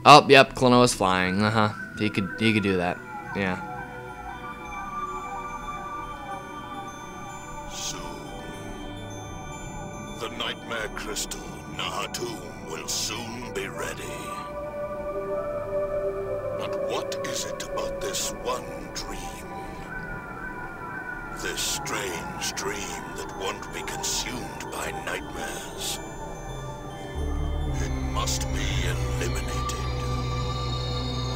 Oh, yep, Klonoa's flying. He could do that. Yeah. Soon, the nightmare crystal Nahum will soon be ready. But what is it about this one dream? This strange dream that won't be consumed by nightmares. It must be eliminated.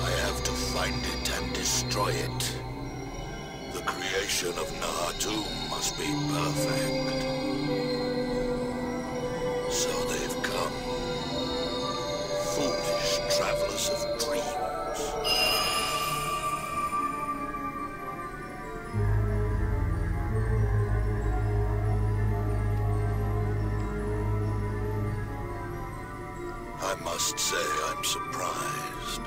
I have to find it and destroy it. The creation of Nahum must be perfect. So they've come. Foolish travelers of dreams. I must say I'm surprised.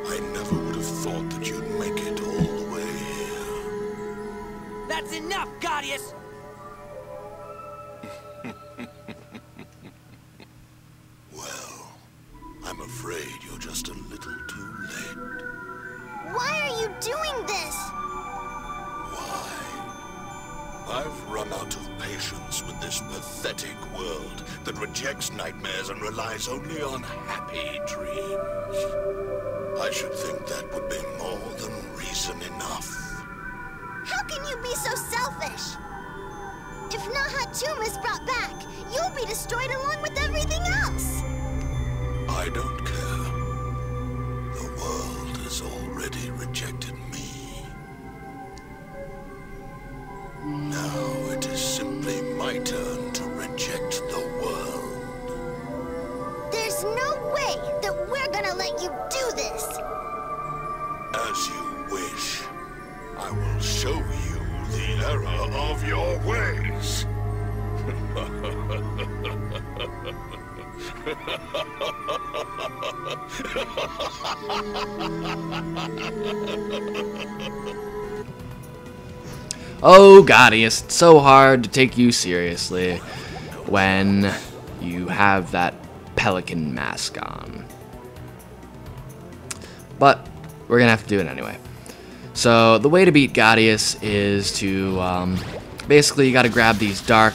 I never would have thought that you'd make it all the way here. That's enough, Ghadius! Well, I'm afraid you're just a little too late. Why are you doing this? Why? I've run out of patience with this pathetic world that rejects nightmares and relies only on happy dreams. I should think that would be more than reason enough. How can you be so selfish? If Nahum is brought back, you'll be destroyed along with everything else. I don't care. The world has already rejected me. Now it is simply my turn to reject the world. There's no way that we're gonna let you do this. As you wish. I will show you the error of your ways. Oh, Ghadius, it's so hard to take you seriously when you have that pelican mask on. But we're gonna have to do it anyway. So the way to beat Ghadius is to basically you gotta grab these dark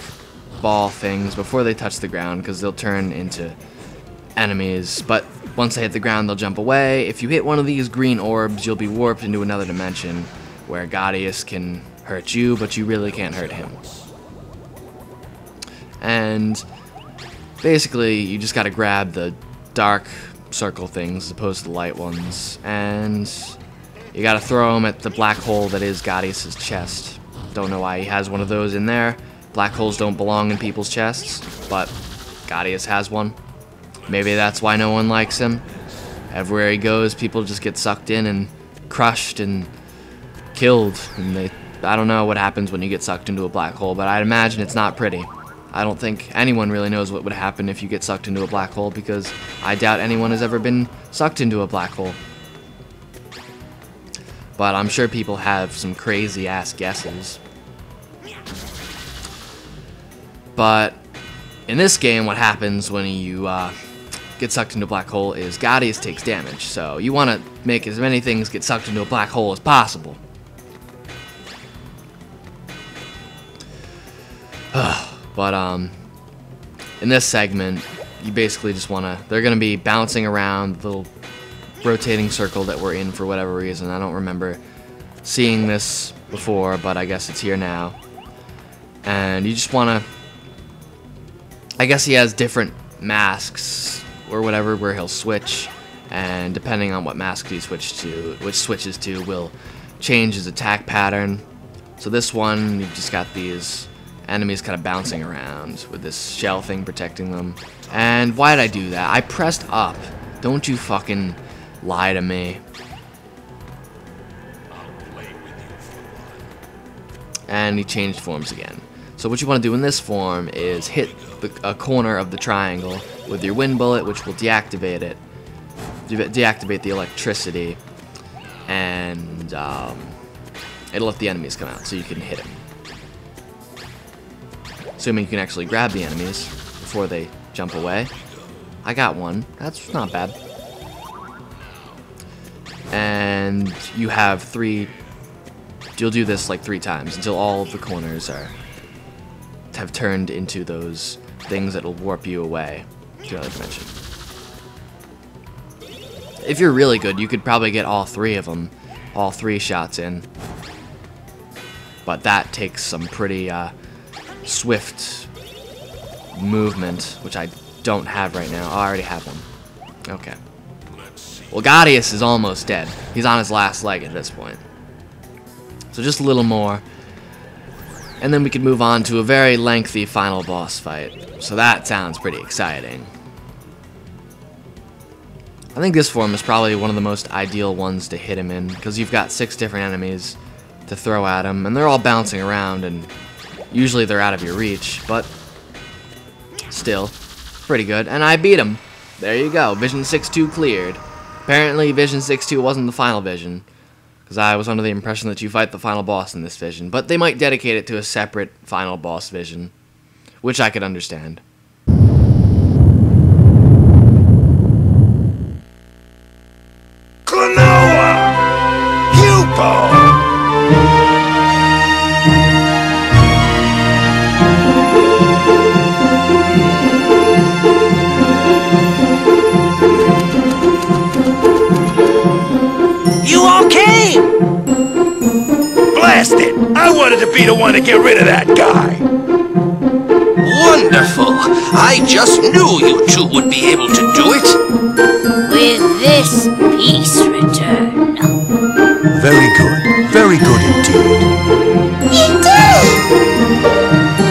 ball things before they touch the ground, because they'll turn into enemies, but once they hit the ground they'll jump away. If you hit one of these green orbs, you'll be warped into another dimension where Ghadius can hurt you, but you really can't hurt him. And basically you just gotta grab the dark circle things as opposed to the light ones, and you gotta throw them at the black hole that is Ghadius' chest. Don't know why he has one of those in there. Black holes don't belong in people's chests, but Ghadius has one. Maybe that's why no one likes him. Everywhere he goes, people just get sucked in and crushed and killed. And I don't know what happens when you get sucked into a black hole, but I'd imagine it's not pretty. I don't think anyone really knows what would happen if you get sucked into a black hole, because I doubt anyone has ever been sucked into a black hole. But I'm sure people have some crazy-ass guesses. But in this game, what happens when you get sucked into a black hole is Ghadius takes damage. So you want to make as many things get sucked into a black hole as possible. But in this segment, you basically just want to... They're going to be bouncing around the little rotating circle that we're in for whatever reason. I don't remember seeing this before, but I guess it's here now. And you just want to... I guess he has different masks or whatever where he'll switch, and depending on what mask he switches to will change his attack pattern. So this one, you've just got these enemies kind of bouncing around with this shell thing protecting them. And why did I do that? I pressed up. Don't you fucking lie to me. And he changed forms again. So what you want to do in this form is hit a corner of the triangle with your wind bullet, which will deactivate it. Deactivate the electricity. And it'll let the enemies come out so you can hit them. Assuming you can actually grab the enemies before they jump away. I got one. That's not bad. and you have you'll do this like 3 times until all of the corners have turned into those things that'll warp you away to another dimension. If you're really good, you could probably get all 3 of them, all 3 shots in. But that takes some pretty swift movement, which I don't have right now. Oh, I already have one. Okay. Well, Ghadius is almost dead. He's on his last leg at this point. So just a little more. And then we can move on to a very lengthy final boss fight. So that sounds pretty exciting. I think this form is probably one of the most ideal ones to hit him in, because you've got 6 different enemies to throw at him, and they're all bouncing around, and usually they're out of your reach, but still, pretty good. And I beat him. There you go. Vision 6-2 cleared. Apparently, Vision 6-2 wasn't the final vision, because I was under the impression that you fight the final boss in this vision, but they might dedicate it to a separate final boss vision, which I could understand. Klonoa! Hupo! You all came! Blast it! I wanted to be the one to get rid of that guy! Wonderful! I just knew you two would be able to do it! With this peace return. Very good indeed. You did it!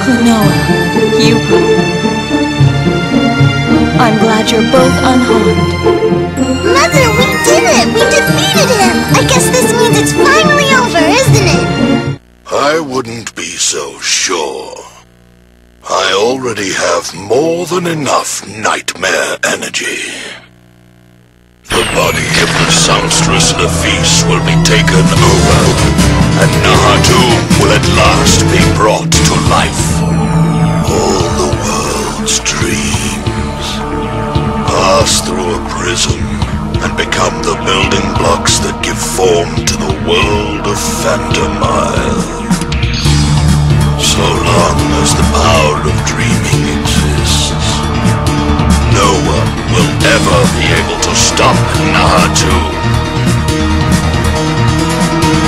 Klonoa, Hupo. I'm glad you're both unharmed. Mother, we did it! We defeated him! I guess this means it's finally over, isn't it? I wouldn't be so sure. I already have more than enough nightmare energy. The body of the songstress Nafis will be taken over, and Nahum will at last be brought to life. All the world's dreams pass through a prism and become the building blocks that give form to the world of Phantomile. So long as the power of dreaming exists, no one will ever be able to stop Nahum.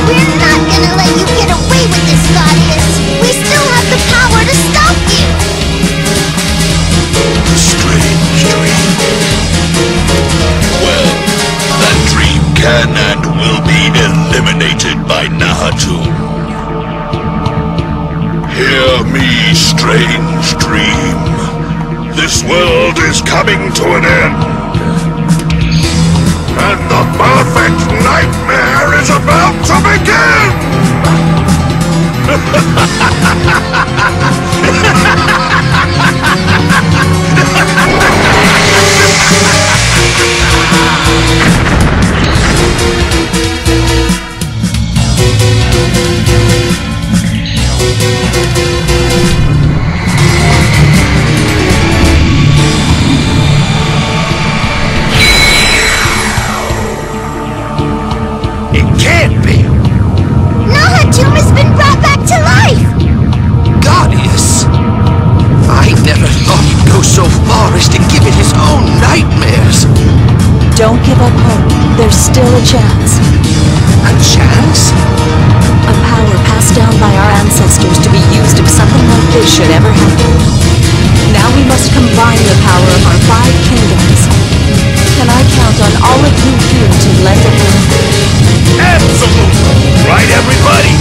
We're not gonna let you get away with this, Ghadius! We still have the power to stop you! A strange dream. Well, that dream can and will be eliminated by Nahum. Hear me, strange dream. This world is coming to an end. And the perfect nightmare is about to begin! It can't be! Nahum has been brought back to life! Ghadius! I never thought he'd go so far as to give it his own nightmares. Don't give up hope. There's still a chance. A chance? A power passed down by our ancestors to be used if something like this should ever happen. Now we must combine the power of our 5 kingdoms. Can I count on all of you here to lend a hand? Absolutely! Right, everybody?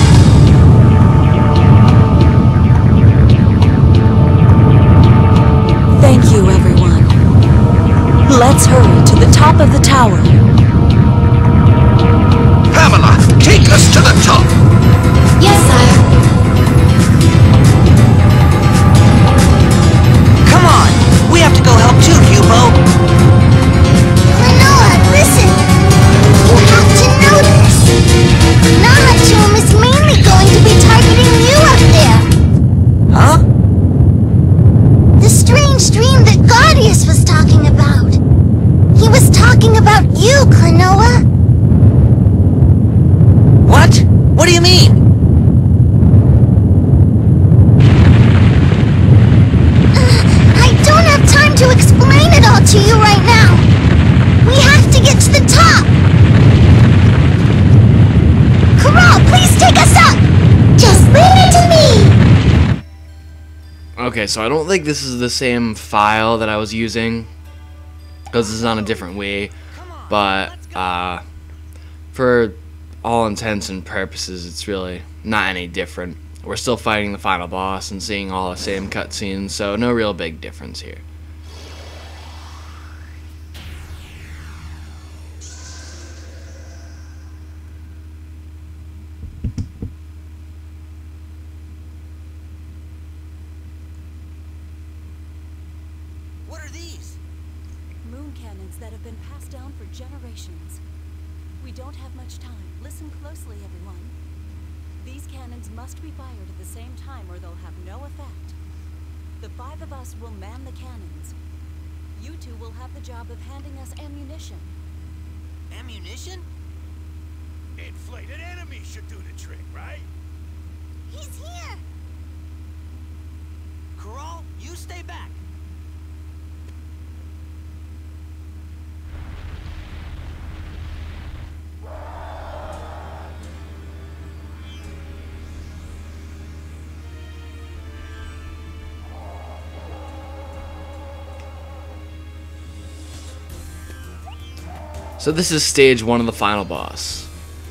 Thank you, everyone. Let's hurry to the top of the tower. Pamela, take us to the top! Yes, sire. Come on! We have to go help too, Hupo! Klonoa, listen! You have to know this! Nahum is mainly going to be targeting you up there! Huh? The strange dream that Ghadius was talking about! He was talking about you, Klonoa! What do you mean? I don't have time to explain it all to you right now. We have to get to the top. Corral, please take us up. Just leave it to me. Okay, so I don't think this is the same file that I was using, because this is on a different Wii, but for all intents and purposes, it's really not any different. We're still fighting the final boss and seeing all the same cutscenes, so no real big difference here. What are these? Moon cannons that have been passed down for generations. We don't have much time. Listen closely, everyone. These cannons must be fired at the same time or they'll have no effect. The 5 of us will man the cannons. You two will have the job of handing us ammunition. Ammunition? Inflated enemies should do the trick, right? He's here. Corral, you stay back. So this is stage 1 of the final boss.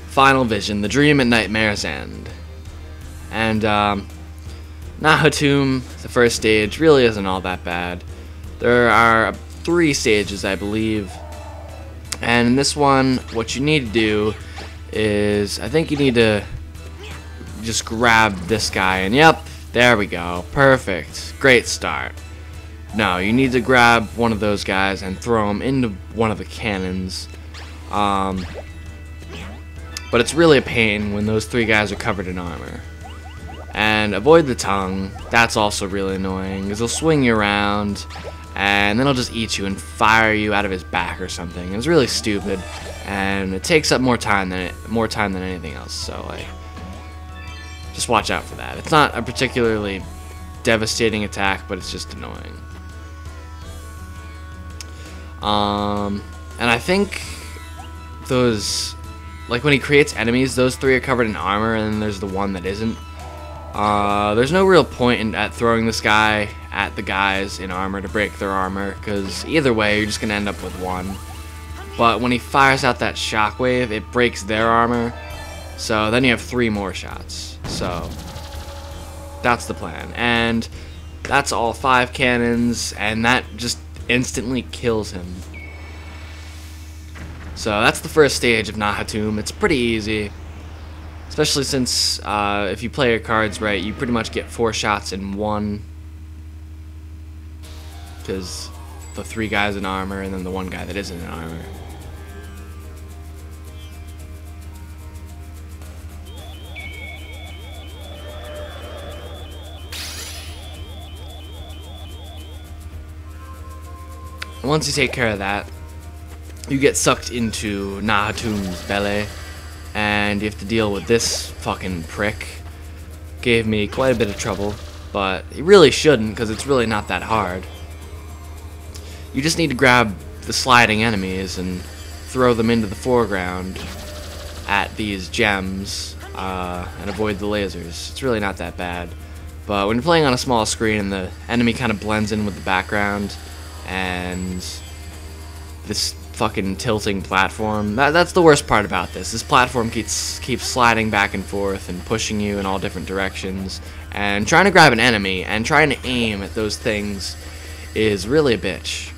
Final Vision, the dream at Nightmare's End. And Nahum, the first stage, really isn't all that bad. There are 3 stages, I believe. And in this one, what you need to do is, I think you need to just grab this guy, and yep, there we go. Perfect. Great start. No, you need to grab one of those guys and throw him into one of the cannons. But it's really a pain when those 3 guys are covered in armor. And avoid the tongue. That's also really annoying, because he'll swing you around, and then he'll just eat you and fire you out of his back or something. It's really stupid, and it takes up more time than anything else. So like, just watch out for that. It's not a particularly devastating attack, but it's just annoying. And I think those, like when he creates enemies, those 3 are covered in armor, and then there's the one that isn't. There's no real point at throwing this guy at the guys in armor to break their armor, because either way, you're just going to end up with 1. But when he fires out that shockwave, it breaks their armor, so then you have 3 more shots. So, that's the plan. And that's all 5 cannons, and that just instantly kills him. So that's the first stage of Nahum. It's pretty easy, especially since if you play your cards right, you pretty much get 4 shots in one, because the 3 guys in armor and then the 1 guy that isn't in armor. Once you take care of that, you get sucked into Nahum's belly, and you have to deal with this fucking prick. Gave me quite a bit of trouble, but it really shouldn't, because it's really not that hard. You just need to grab the sliding enemies and throw them into the foreground at these gems, and avoid the lasers. It's really not that bad. But when you're playing on a small screen and the enemy kind of blends in with the background, and this fucking tilting platform, that's the worst part about this. This platform keeps sliding back and forth and pushing you in all different directions, and trying to grab an enemy and trying to aim at those things is really a bitch.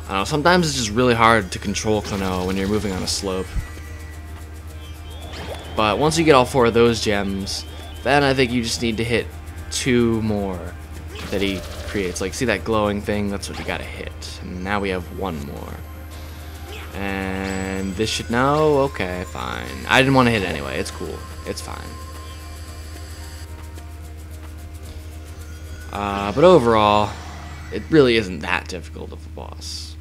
I don't know, sometimes it's just really hard to control Klonoa when you're moving on a slope. But once you get all 4 of those gems, then I think you just need to hit 2 more that he creates. Like, see that glowing thing? That's what you gotta hit. And now we have 1 more. And this should know? Okay, fine. I didn't want to hit it anyway. It's cool. It's fine. But overall, it really isn't that difficult of a boss.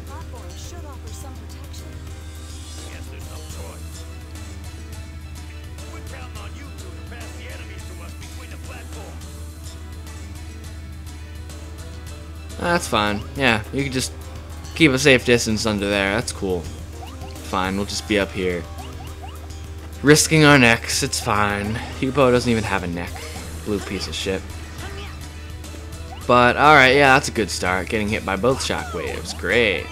platform should offer some protection. Guess there's no choice. We're counting on you two to pass the enemies to us between the platforms. That's fine. Yeah, you can just keep a safe distance under there. That's cool. Fine, we'll just be up here. Risking our necks, it's fine. Hupo doesn't even have a neck. Blue piece of shit. But, alright, yeah, that's a good start. Getting hit by both shockwaves. Great.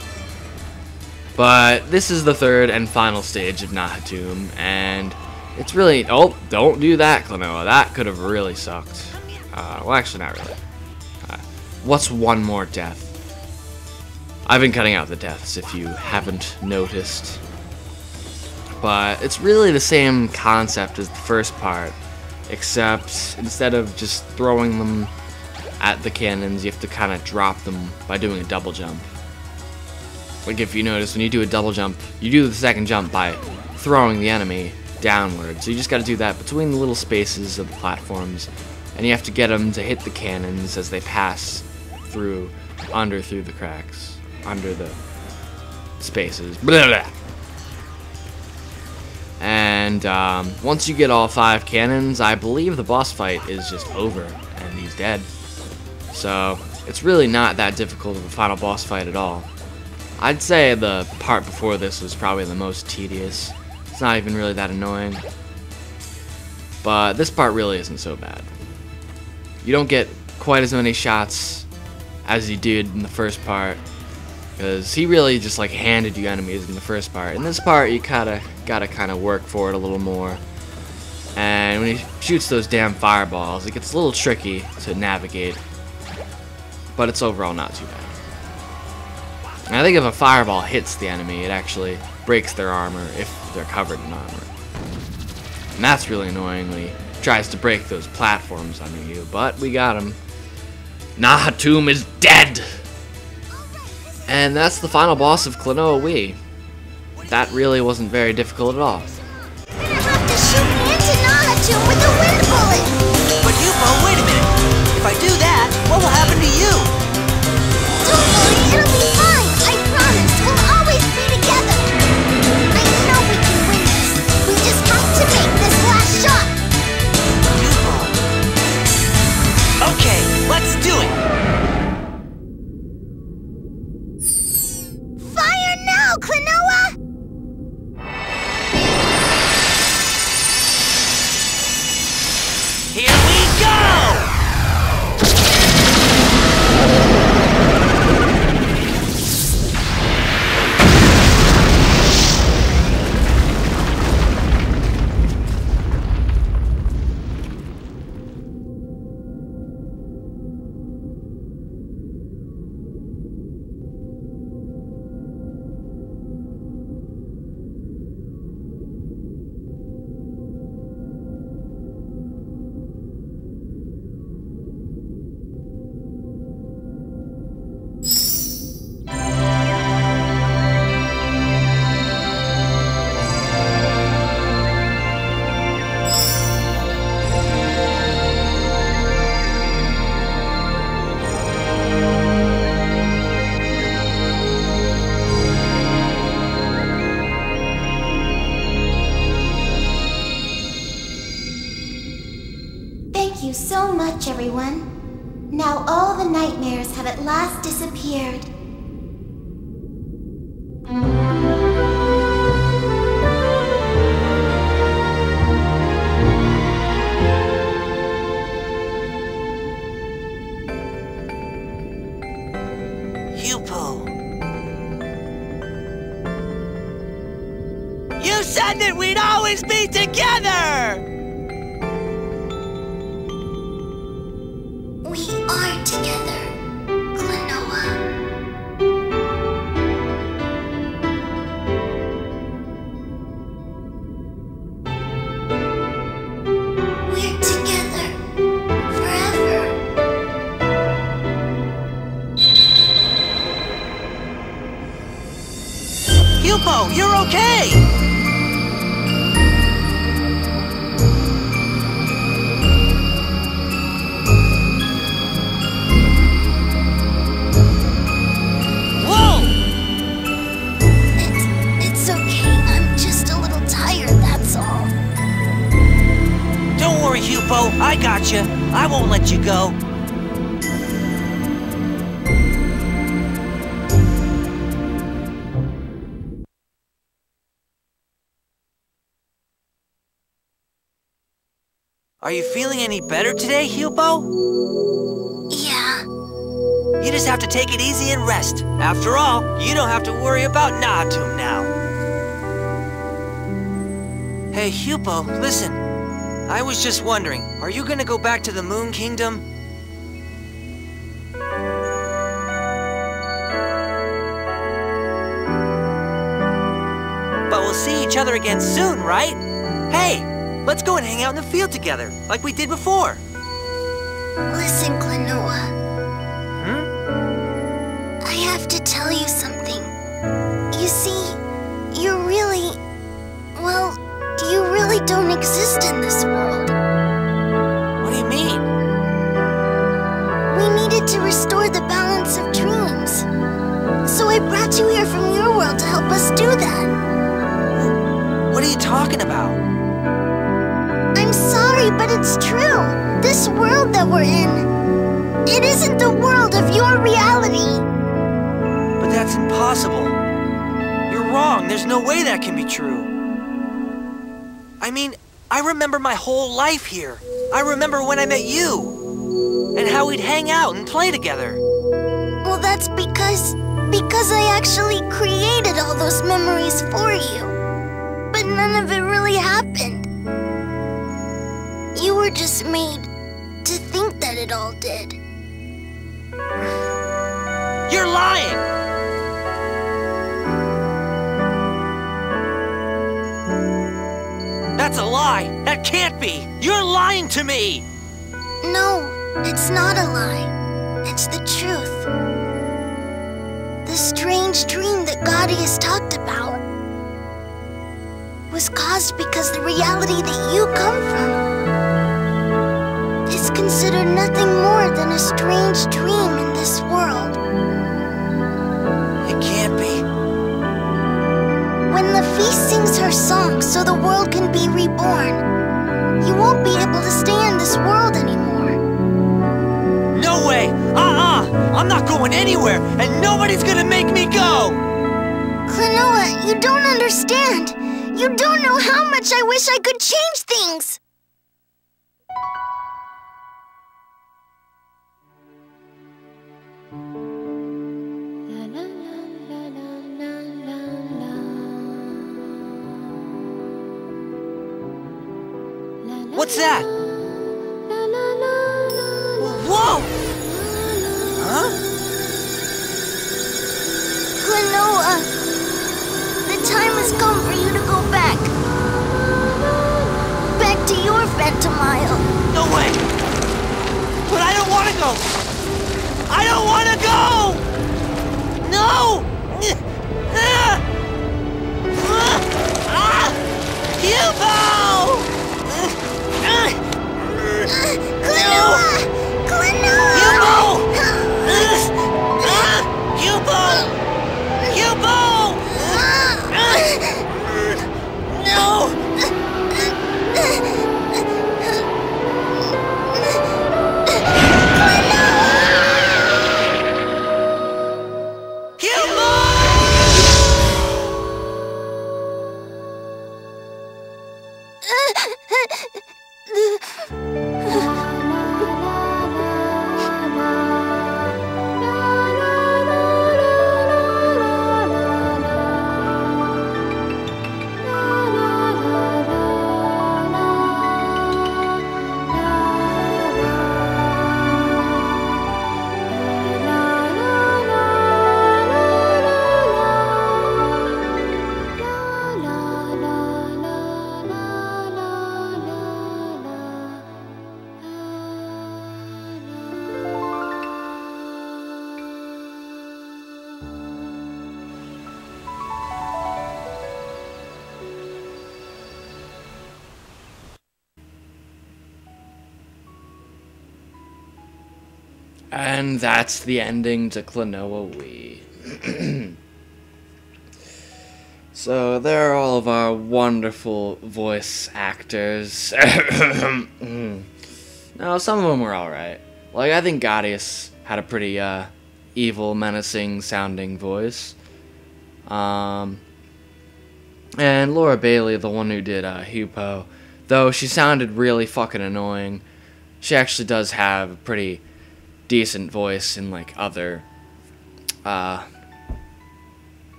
But this is the third and final stage of Nahum, and it's really... Oh, don't do that, Klonoa. That could have really sucked. Well, actually, not really. What's one more death? I've been cutting out the deaths, if you haven't noticed. But it's really the same concept as the first part, except instead of just throwing them at the cannons, you have to kind of drop them by doing a double jump. Like if you notice, when you do a double jump, you do the second jump by throwing the enemy downward. So you just got to do that between the little spaces of the platforms, and you have to get them to hit the cannons as they pass through the cracks, under the spaces. Blah, blah. And once you get all 5 cannons, I believe the boss fight is just over and he's dead. So it's really not that difficult of a final boss fight at all. I'd say the part before this was probably the most tedious. It's not even really that annoying. But this part really isn't so bad. You don't get quite as many shots as you did in the first part, because he really just like handed you enemies in the first part. In this part, you gotta kind of work for it a little more. And when he shoots those damn fireballs, it gets a little tricky to navigate, but it's overall not too bad. And I think if a fireball hits the enemy, it actually breaks their armor if they're covered in armor. And that's really annoying when he tries to break those platforms under you, but we got him. Nahum is dead! And that's the final boss of Klonoa Wii. That really wasn't very difficult at all. You're gonna have to shoot me into Nahum with a wind bullet! But Hupo, wait a minute. If I do that, what will happen to you? Don't worry, it'll be fine! I promise, we'll always be together! I know we can win this. We just have to make this last shot! Hupo. Okay, let's do it. Fire now, Klonoa! Here we go! Thank you so much, everyone. Now all the nightmares have at last disappeared. Hupo. You said that we'd always be together! We are together, Klonoa. We're together forever. Hupo, you're okay! Whoa! I won't let you go. Are you feeling any better today, Hupo? Yeah. You just have to take it easy and rest. After all, you don't have to worry about Nahum now. Hey, Hupo, listen. I was just wondering, are you gonna go back to the Moon Kingdom? But we'll see each other again soon, right? Hey, let's go and hang out in the field together, like we did before. Listen, Klonoa. I have to tell you something. You see, you're really... well, you really don't exist in this world. What do you mean? We needed to restore the balance of dreams. So I brought you here from your world to help us do that. What are you talking about? I'm sorry, but it's true. This world that we're in, it isn't the world of your reality. But that's impossible. You're wrong. There's no way that can be true. I mean, I remember my whole life here. I remember when I met you. And how we'd hang out and play together. Well, that's because I actually created all those memories for you. But none of it really happened. You were just made to think that it all did. You're lying! That's a lie! That can't be! You're lying to me! No, it's not a lie. It's the truth. The strange dream that Ghadius talked about was caused because the reality that you come from is considered nothing more than a strange dream in this world. It can't be. When the feast sings her song so the world can be reborn, you won't be able to stay in this world anymore. No way! I'm not going anywhere, and nobody's gonna make me go! Klonoa, you don't understand. You don't know how much I wish I could change things. What's that? Whoa! Huh? Klonoa, the time has come for you to go back. Back to your Phantom Isle. No way! But I don't want to go! I don't want to go! No! Hugo! Klonoa! Klonoa! Hugo! Hugo! Hugo! No! And that's the ending to Klonoa Wii. So there are all of our wonderful voice actors. No, some of them were alright. Like, I think Ghadius had a pretty, evil, menacing sounding voice. And Laura Bailey, the one who did, Hupo, though she sounded really fucking annoying, she actually does have a pretty decent voice in, like, other,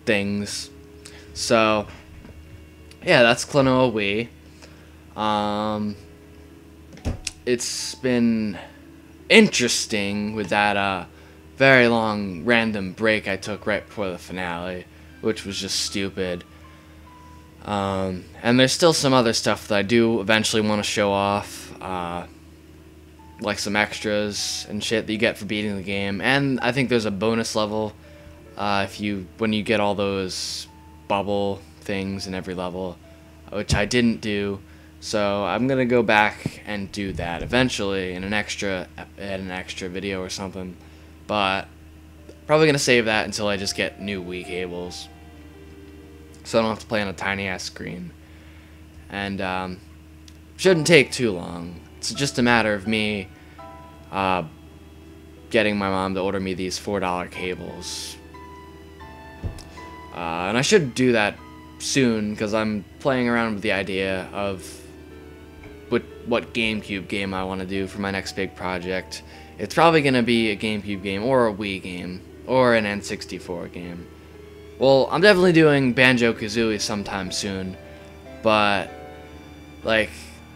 things. So, yeah, that's Klonoa Wii. It's been interesting with that very long random break I took right before the finale, which was just stupid. And there's still some other stuff that I do eventually want to show off, like some extras and shit that you get for beating the game. And I think there's a bonus level when you get all those bubble things in every level, which I didn't do. So I'm gonna go back and do that eventually in an extra video or something. But probably gonna save that until I just get new Wii cables, so I don't have to play on a tiny ass screen. And shouldn't take too long. It's just a matter of me getting my mom to order me these $4 cables. And I should do that soon, because I'm playing around with the idea of what GameCube game I want to do for my next big project. It's probably going to be a GameCube game, or a Wii game, or an N64 game. Well, I'm definitely doing Banjo-Kazooie sometime soon, but, like,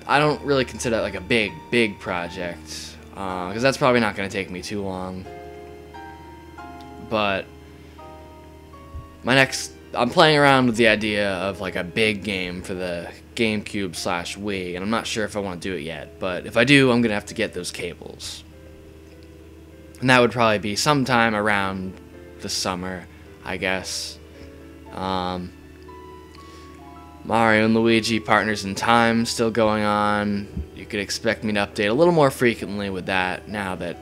I don't really consider that, like, a big project, because that's probably not going to take me too long. But I'm playing around with the idea of, like, a big game for the GameCube/Wii, and I'm not sure if I want to do it yet, but if I do, I'm going to have to get those cables. And that would probably be sometime around the summer, I guess. Mario and Luigi Partners in Time still going on. You could expect me to update a little more frequently with that now that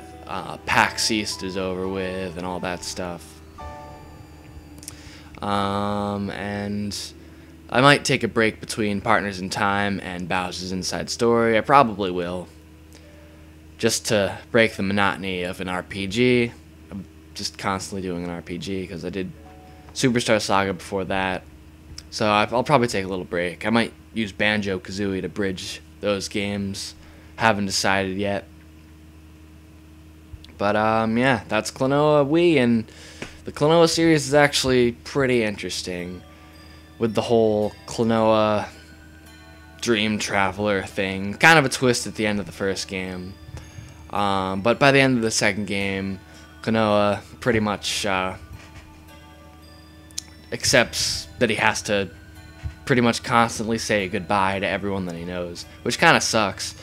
PAX East is over with and all that stuff. And I might take a break between Partners in Time and Bowser's Inside Story. I probably will, just to break the monotony of an RPG. I'm just constantly doing an RPG, because I did Superstar Saga before that. So I'll probably take a little break. I might use Banjo-Kazooie to bridge those games. Haven't decided yet. But, yeah, that's Klonoa Wii, and the Klonoa series is actually pretty interesting, with the whole Klonoa Dream Traveler thing. Kind of a twist at the end of the first game. But by the end of the second game, Klonoa pretty much accepts that he has to pretty much constantly say goodbye to everyone that he knows, which kind of sucks.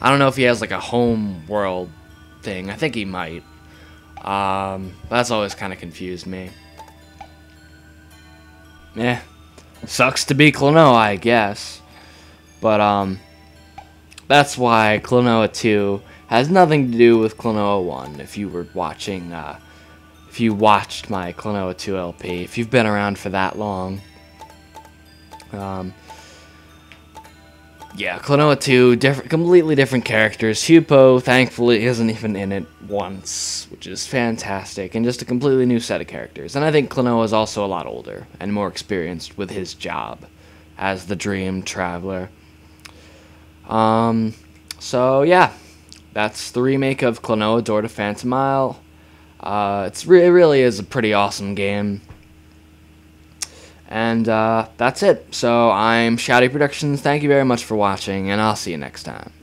I don't know if he has, like, a home world thing. I think he might. That's always kind of confused me. Yeah. Sucks to be Klonoa, I guess. But, that's why Klonoa 2 has nothing to do with Klonoa 1, if you were watching, if you watched my Klonoa 2 LP, if you've been around for that long. Yeah, Klonoa 2, completely different characters. Hupo, thankfully, isn't even in it once, which is fantastic, and just a completely new set of characters. And I think Klonoa is also a lot older and more experienced with his job as the Dream Traveler. So yeah, that's the remake of Klonoa Door to Phantom Isle. It really is a pretty awesome game. And that's it. So I'm ShadowyProductions. Thank you very much for watching, and I'll see you next time.